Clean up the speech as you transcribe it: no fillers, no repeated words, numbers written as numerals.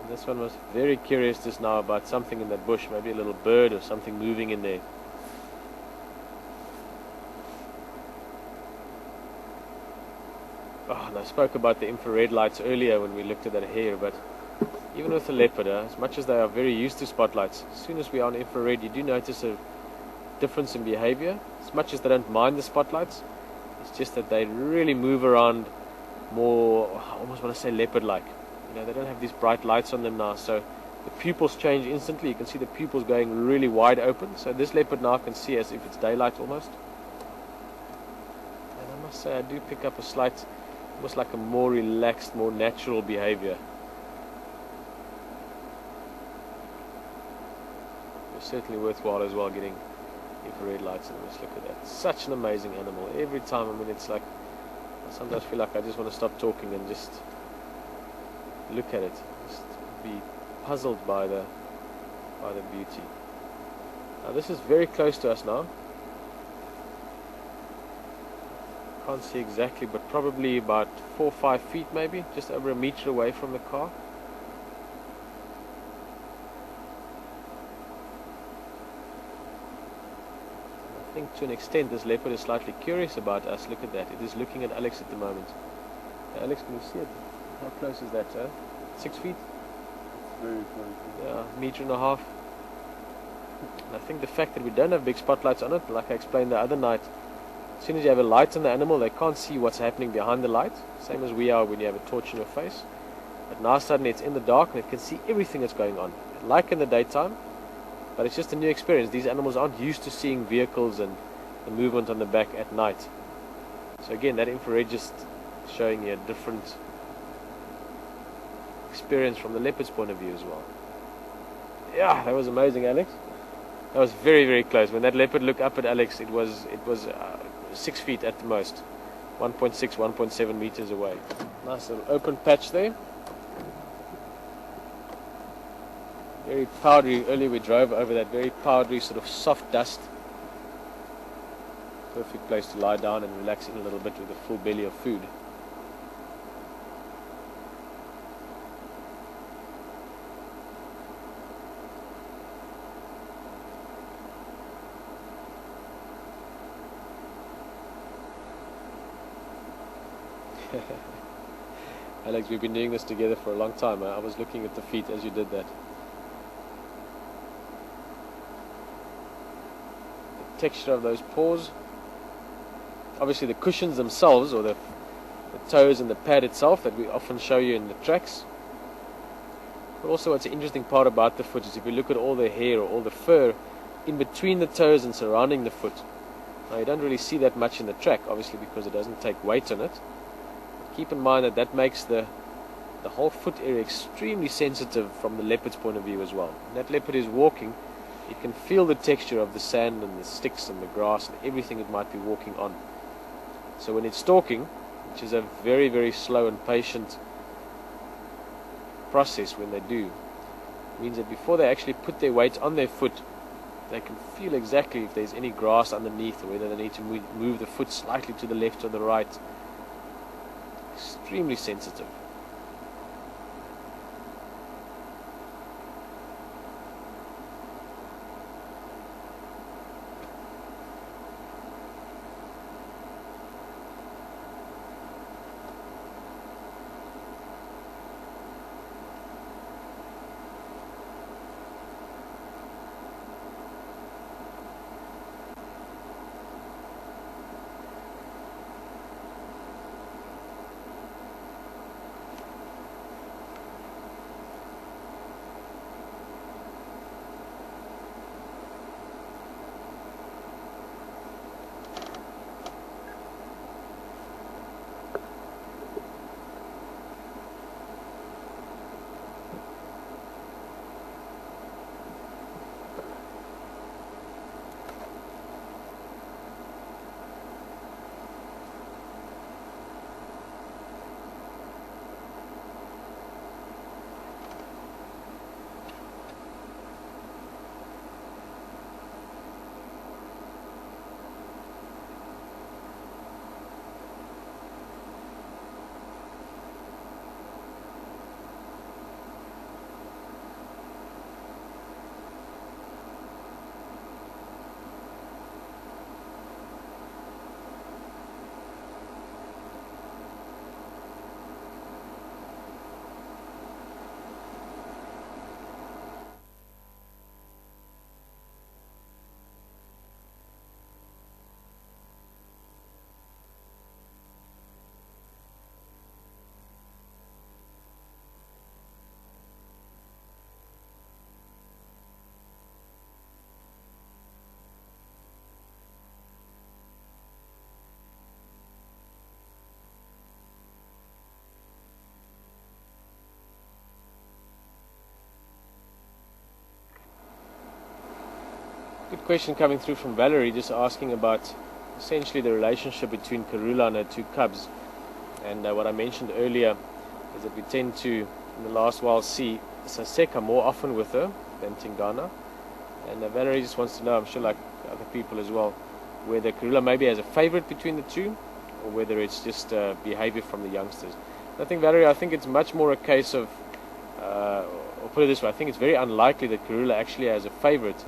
This one was very curious just now about something in that bush, maybe a little bird or something moving in there. Oh, and I spoke about the infrared lights earlier when we looked at that hare, but even with the leopard, as much as they are very used to spotlights, as soon as we are on infrared, you do notice a difference in behavior. As much as they don't mind the spotlights, it's just that they really move around more, I almost want to say leopard-like. You know, they don't have these bright lights on them now, so the pupils change instantly. You can see the pupils going really wide open. So this leopard now can see as if it's daylight almost. And I must say I do pick up a slight, almost like a more relaxed, more natural behavior. It's certainly worthwhile as well getting infrared lights, and let's look at that. Such an amazing animal. Every time, I mean, it's like, I sometimes feel like I just want to stop talking and just look at it, just be puzzled by the beauty. Now this is very close to us now. Can't see exactly, but probably about 4 or 5 feet, maybe just over a meter away from the car. I think to an extent this leopard is slightly curious about us. Look at that, it is looking at Alex at the moment. Alex, can you see it? How close is that, sir? 6 feet? It's very close. Yeah, meter and a half. And I think the fact that we don't have big spotlights on it, like I explained the other night, as soon as you have a light on the animal, they can't see what's happening behind the light, same as we are when you have a torch in your face. But now suddenly it's in the dark and it can see everything that's going on, like in the daytime, but it's just a new experience. These animals aren't used to seeing vehicles and the movement on the back at night. So again, that infrared just showing you a different experience from the leopard's point of view as well. Yeah, that was amazing, Alex. That was very, very close. When that leopard looked up at Alex, it was 6 feet at the most, 1.6, 1.7 meters away. Nice little open patch there. Very powdery. Earlier we drove over that very powdery sort of soft dust. Perfect place to lie down and relax in a little bit with a full belly of food. Alex, we've been doing this together for a long time. I was looking at the feet as you did that. The texture of those paws. Obviously the cushions themselves, or the toes and the pad itself that we often show you in the tracks. But also what's the interesting part about the foot is if you look at all the hair or all the fur in between the toes and surrounding the foot. Now you don't really see that much in the track, obviously, because it doesn't take weight on it. Keep in mind that makes the whole foot area extremely sensitive from the leopard's point of view as well. When that leopard is walking, it can feel the texture of the sand and the sticks and the grass and everything it might be walking on. So when it's stalking, which is a very, very slow and patient process when they do, it means that before they actually put their weight on their foot, they can feel exactly if there's any grass underneath or whether they need to move the foot slightly to the left or the right. Extremely sensitive. Good question coming through from Valerie, just asking about essentially the relationship between Karula and her two cubs. And what I mentioned earlier is that we tend to, in the last while, see Saseka more often with her than Tingana. And Valerie just wants to know, I'm sure like other people as well, whether Karula maybe has a favorite between the two, or whether it's just behavior from the youngsters. I think, Valerie, I think it's much more a case of, or put it this way, I think it's very unlikely that Karula actually has a favorite.